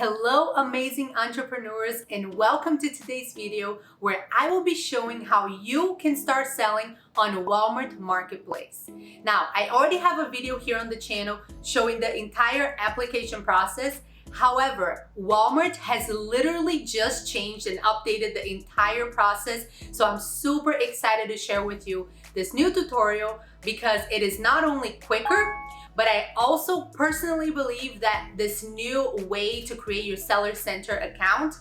Hello amazing entrepreneurs, and welcome to today's video where I will be showing how you can start selling on Walmart Marketplace. Now, I already have a video here on the channel showing the entire application process. However, Walmart has literally just changed and updated the entire process. So I'm super excited to share with you this new tutorial because it is not only quicker, but I also personally believe that this new way to create your Seller Center account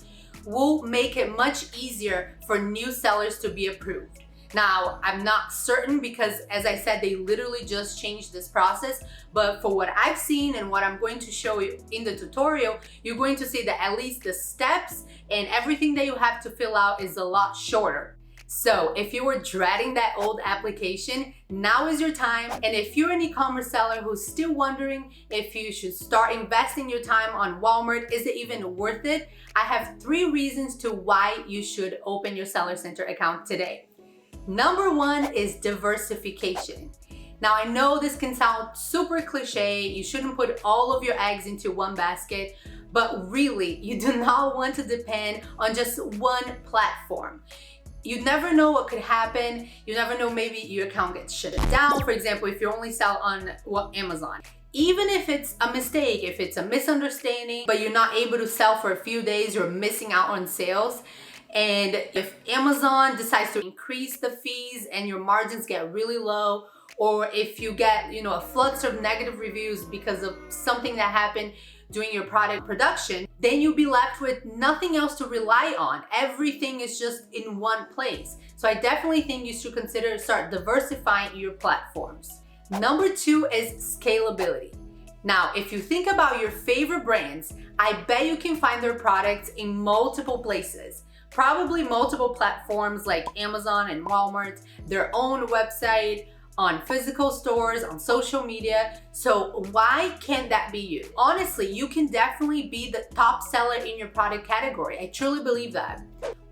will make it much easier for new sellers to be approved. Now, I'm not certain because, as I said, they literally just changed this process, but for what I've seen and what I'm going to show you in the tutorial, you're going to see that at least the steps and everything that you have to fill out is a lot shorter. So if you were dreading that old application, now is your time. And if you're an e-commerce seller who's still wondering if you should start investing your time on Walmart, is it even worth it? I have 3 reasons to why you should open your Seller Center account today. Number 1 is diversification. Now, I know this can sound super cliche. You shouldn't put all of your eggs into one basket, but really, you do not want to depend on just one platform. You never know what could happen. You never know, maybe your account gets shut down. For example, if you only sell on Amazon. Even if it's a mistake, if it's a misunderstanding, but you're not able to sell for a few days, you're missing out on sales. And if Amazon decides to increase the fees and your margins get really low, or if you get, a flux of negative reviews because of something that happened during your product production, then you'll be left with nothing else to rely on. Everything is just in one place. So I definitely think you should consider start diversifying your platforms. Number 2 is scalability. Now, if you think about your favorite brands, I bet you can find their products in multiple places. Probably multiple platforms like Amazon and Walmart, their own website, on physical stores, on social media. So why can't that be you? Honestly, you can definitely be the top seller in your product category. I truly believe that.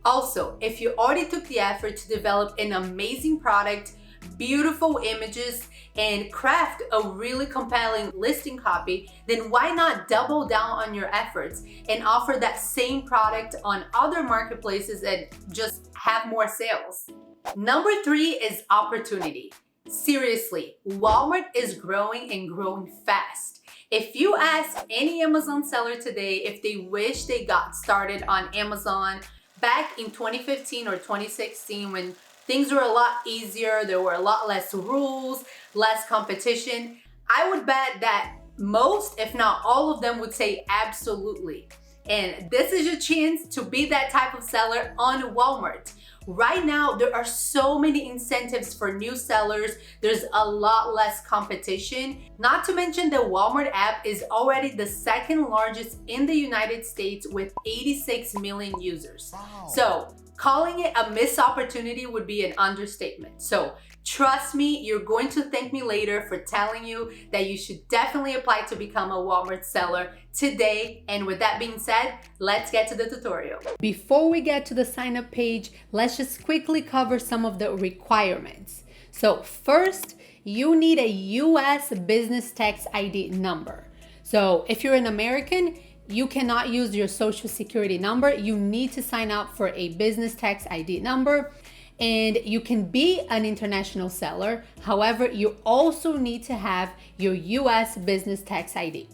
Also, if you already took the effort to develop an amazing product, beautiful images, and craft a really compelling listing copy, then why not double down on your efforts and offer that same product on other marketplaces and just have more sales? Number 3 is opportunity. Seriously, Walmart is growing and growing fast. If you ask any Amazon seller today if they wish they got started on Amazon back in 2015 or 2016 when things were a lot easier, there were a lot less rules, less competition, I would bet that most, if not all of them, would say absolutely. And this is your chance to be that type of seller on Walmart. Right now, there are so many incentives for new sellers. There's a lot less competition. Not to mention the Walmart app is already the 2nd largest in the United States with 86 million users. Wow. So calling it a missed opportunity would be an understatement. So trust me, you're going to thank me later for telling you that you should definitely apply to become a Walmart seller today. And with that being said, let's get to the tutorial. Before we get to the sign up page, let's just quickly cover some of the requirements. So first, you need a US business tax ID number. So if you're an American, you cannot use your social security number. You need to sign up for a business tax ID number. And you can be an international seller. However, you also need to have your US business tax ID.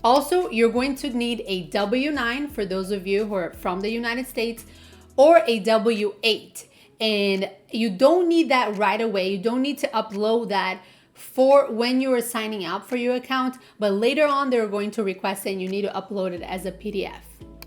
Also, you're going to need a W-9 for those of you who are from the United States, or a W-8. And you don't need that right away. You don't need to upload that for when you are signing up for your account, but later on they're going to request it and you need to upload it as a PDF.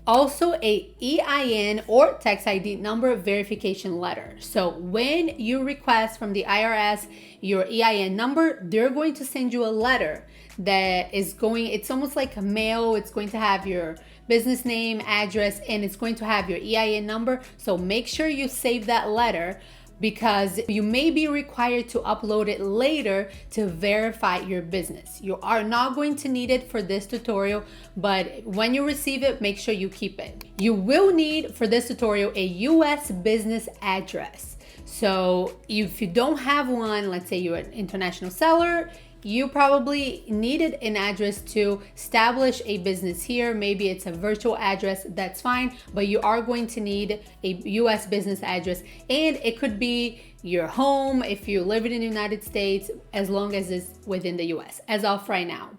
Also, a EIN or tax ID number verification letter. So when you request from the IRS your EIN number, they're going to send you a letter that is it's almost like a mail. It's going to have your business name, address, and it's going to have your EIN number. So make sure you save that letter, because you may be required to upload it later to verify your business. You are not going to need it for this tutorial, but when you receive it, make sure you keep it. You will need for this tutorial a US business address. So if you don't have one, let's say you're an international seller, you probably needed an address to establish a business here. Maybe it's a virtual address, that's fine, but you are going to need a US business address, and it could be your home if you live in the United States, as long as it's within the US, as of right now.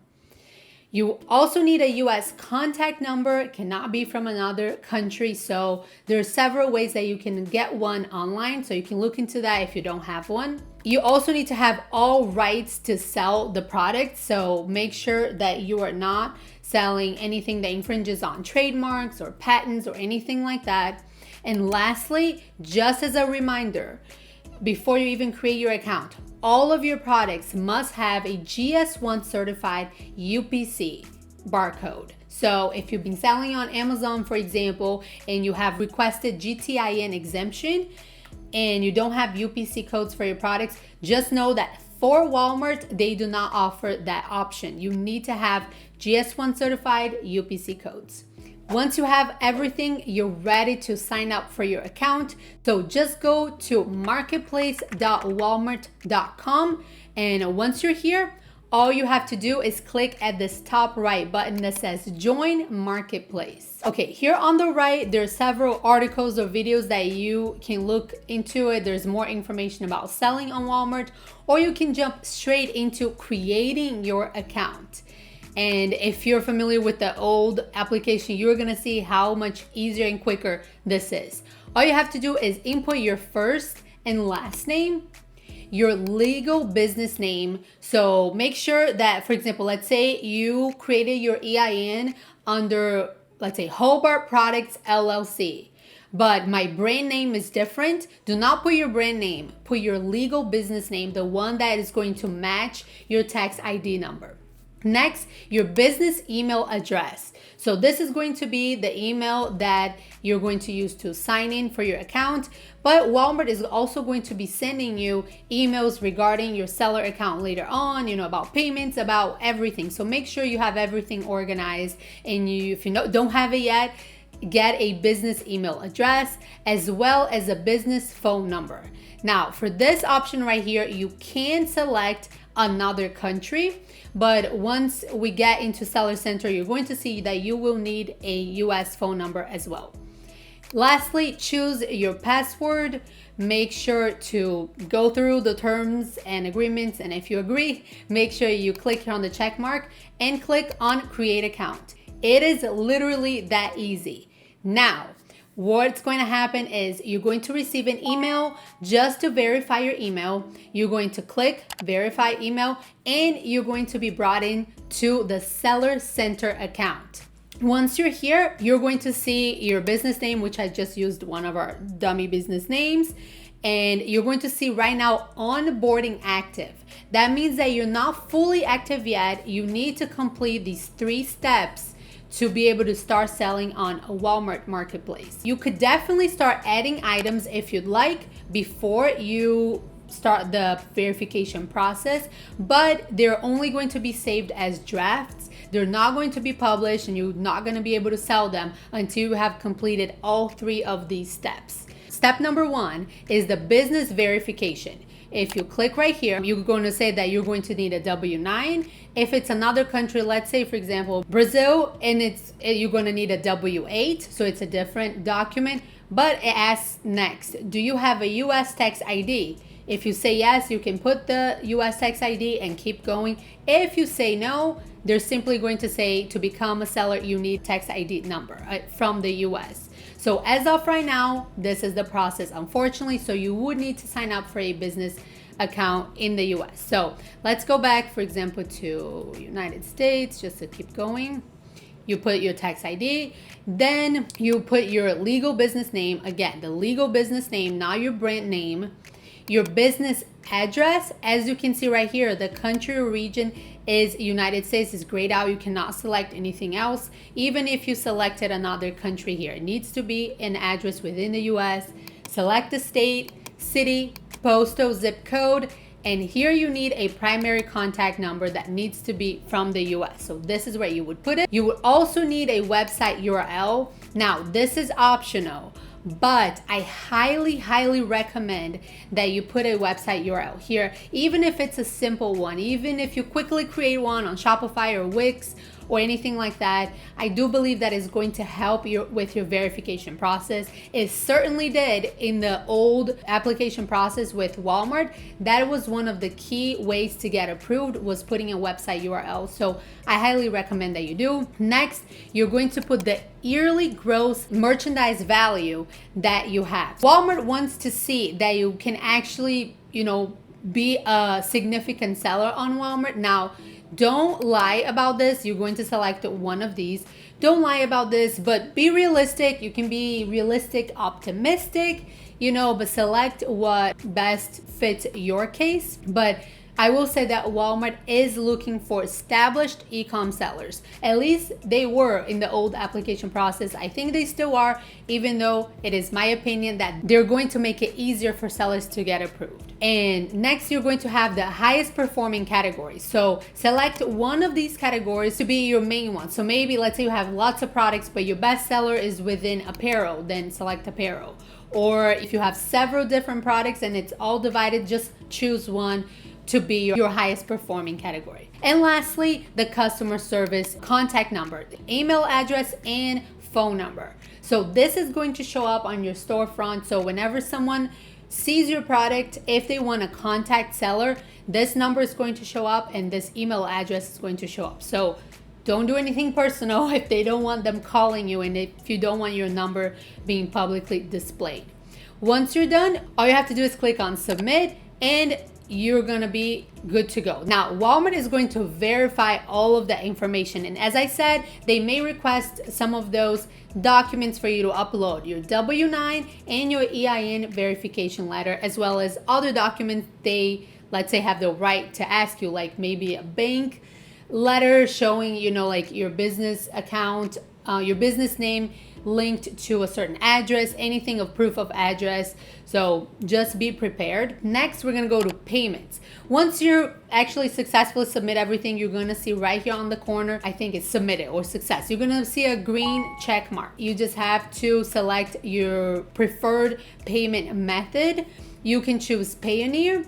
You also need a US contact number. It cannot be from another country. So there are several ways that you can get one online. So you can look into that if you don't have one. You also need to have all rights to sell the product. So make sure that you are not selling anything that infringes on trademarks or patents or anything like that. And lastly, just as a reminder, before you even create your account, all of your products must have a GS1 certified UPC barcode. So if you've been selling on Amazon, for example, and you have requested GTIN exemption and you don't have UPC codes for your products, just know that for Walmart, they do not offer that option. You need to have GS1 certified UPC codes. Once you have everything, you're ready to sign up for your account. So just go to marketplace.walmart.com, and once you're here, all you have to do is click at this top right button that says Join Marketplace. Okay, here on the right, there are several articles or videos that you can look into it. There's more information about selling on Walmart, or you can jump straight into creating your account. And if you're familiar with the old application, you're gonna see how much easier and quicker this is. All you have to do is input your first and last name, your legal business name. So make sure that, for example, let's say you created your EIN under, let's say, Hobart Products LLC, but my brand name is different. Do not put your brand name, put your legal business name, the one that is going to match your tax ID number. Next, your business email address. So this is going to be the email that you're going to use to sign in for your account, but Walmart is also going to be sending you emails regarding your seller account later on, about payments, about everything. So make sure you have everything organized, and if you don't have it yet, get a business email address as well as a business phone number. Now, for this option right here, you can select another country, but once we get into Seller Center, you're going to see that you will need a US phone number as well. Lastly, choose your password. Make sure to go through the terms and agreements, and if you agree, make sure you click here on the check mark and click on Create Account. It is literally that easy. Now, what's going to happen is you're going to receive an email just to verify your email. You're going to click Verify Email, and you're going to be brought in to the Seller Center account. Once you're here, you're going to see your business name, which I just used one of our dummy business names, and you're going to see right now onboarding active. That means that you're not fully active yet. You need to complete these 3 steps to be able to start selling on a Walmart marketplace. You could definitely start adding items if you'd like before you start the verification process, but they're only going to be saved as drafts. They're not going to be published, and you're not going to be able to sell them until you have completed all 3 of these steps. Step number 1 is the business verification. If you click right here, you're going to say that you're going to need a W-9. If it's another country, let's say, for example, Brazil, and you're going to need a W-8, so it's a different document. But it asks next, do you have a US tax ID? If you say yes, you can put the US tax ID and keep going. If you say no, they're simply going to say to become a seller, you need tax ID number from the US. So as of right now, this is the process, unfortunately. So you would need to sign up for a business account in the US. So let's go back, for example, to United States, just to keep going. You put your tax ID, then you put your legal business name. Again, the legal business name, not your brand name. Your business address, as you can see right here, the country or region is United States, is grayed out. You cannot select anything else. Even if you selected another country here, it needs to be an address within the US. Select the state, city, postal, zip code, and here you need a primary contact number that needs to be from the US. So this is where you would put it. You would also need a website URL. Now, this is optional, but I highly recommend that you put a website URL here, even if it's a simple one, even if you quickly create one on Shopify or Wix or anything like that. I do believe that is going to help you with your verification process. It certainly did in the old application process with Walmart. That was one of the key ways to get approved, was putting a website URL. So I highly recommend that you do. Next, you're going to put the yearly gross merchandise value that you have. Walmart wants to see that you can actually, be a significant seller on Walmart. Now, don't lie about this. You're going to select one of these. Don't lie about this, but be realistic. You can be realistic, optimistic, but select what best fits your case. But I will say that Walmart is looking for established e-com sellers. At least they were in the old application process. I think they still are, even though it is my opinion that they're going to make it easier for sellers to get approved. And next, you're going to have the highest performing categories. So select one of these categories to be your main one. So maybe let's say you have lots of products, but your best seller is within apparel, then select apparel. Or if you have several different products and it's all divided, just choose one to be your highest performing category. And lastly, the customer service contact number, the email address, and phone number. So this is going to show up on your storefront. So whenever someone sees your product, if they want to contact seller, this number is going to show up and this email address is going to show up. So don't do anything personal if they don't want them calling you and if you don't want your number being publicly displayed. Once you're done, all you have to do is click on submit and you're gonna be good to go. Now, Walmart is going to verify all of that information. And as I said, they may request some of those documents for you to upload, your W-9 and your EIN verification letter, as well as other documents they, let's say, have the right to ask you, like maybe a bank letter showing, like your business account, your business name linked to a certain address, anything of proof of address. So just be prepared. Next, we're gonna go to payments. Once you're actually successfully submit everything, you're gonna see right here on the corner, I think it's submitted or success. You're gonna see a green check mark. You just have to select your preferred payment method. You can choose Payoneer,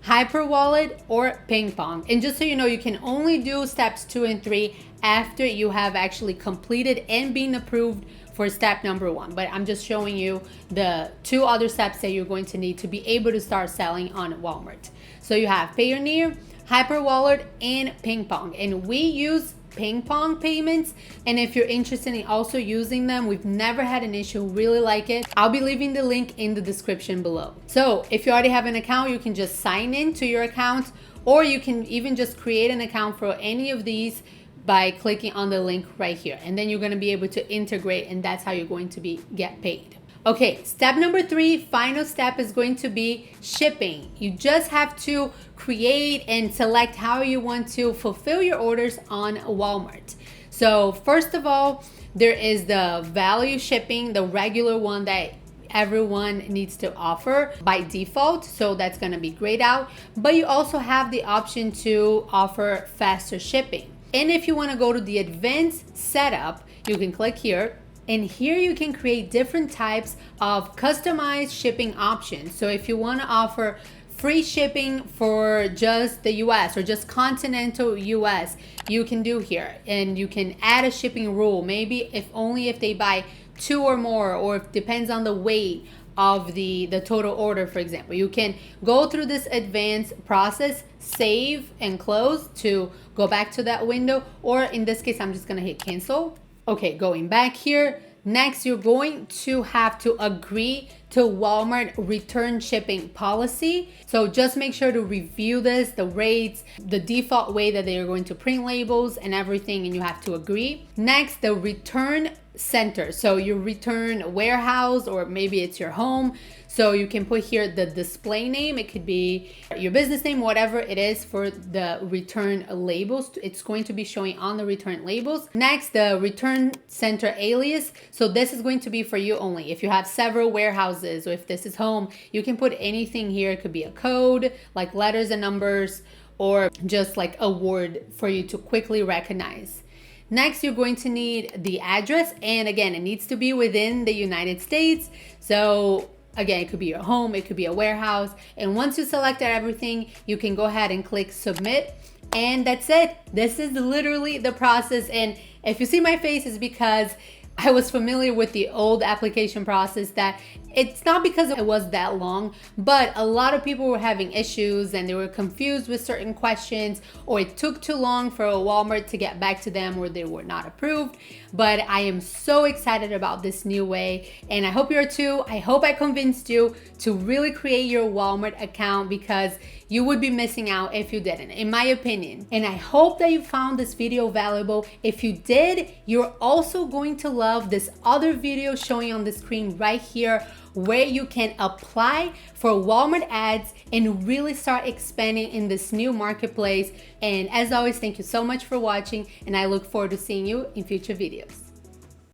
Hyperwallet, or Ping Pong. And just so you know, you can only do steps 2 and 3 after you have actually completed and been approved for step number 1. But I'm just showing you the 2 other steps that you're going to need to be able to start selling on Walmart. So you have Payoneer, Hyperwallet, and Ping Pong. And we use Ping Pong payments, and if you're interested in also using them, we've never had an issue, really like it. I'll be leaving the link in the description below. So if you already have an account, you can just sign in to your account, or you can even just create an account for any of these by clicking on the link right here, and then you're going to be able to integrate, and that's how you're going to get paid. Okay, step number 3, final step, is going to be shipping. You just have to create and select how you want to fulfill your orders on Walmart. So first of all, there is the value shipping, the regular one that everyone needs to offer by default. So that's going to be grayed out, but you also have the option to offer faster shipping. And if you want to go to the advanced setup, you can click here. And here you can create different types of customized shipping options. So if you want to offer free shipping for just the US or just continental US, you can do here. And you can add a shipping rule, maybe only if they buy 2 or more, or it depends on the weight of the total order, for example. You can go through this advanced process, save and close to go back to that window, or in this case, I'm just gonna hit cancel. Okay, going back here. Next, you're going to have to agree to Walmart return shipping policy. So just make sure to review this, the rates, the default way that they are going to print labels and everything, and you have to agree. Next, the return center. So your return warehouse, or maybe it's your home. So you can put here the display name. It could be your business name, whatever it is for the return labels. It's going to be showing on the return labels. Next, the return center alias. So this is going to be for you only. If you have several warehouses, or if this is home, you can put anything here. It could be a code, like letters and numbers, or just like a word for you to quickly recognize. Next, you're going to need the address, and again, it needs to be within the United States. So again, it could be your home, it could be a warehouse. And once you selected everything, you can go ahead and click submit. And that's it. This is literally the process. And if you see my face, it's because I was familiar with the old application process. That it's not because it was that long, but a lot of people were having issues and they were confused with certain questions, or it took too long for a Walmart to get back to them, or they were not approved. But I am so excited about this new way, and I hope you are too. I hope I convinced you to really create your Walmart account, because you would be missing out if you didn't, in my opinion. And I hope that you found this video valuable. If you did, you're also going to love this other video showing on the screen right here, where you can apply for Walmart ads and really start expanding in this new marketplace. And as always, thank you so much for watching, and I look forward to seeing you in future videos.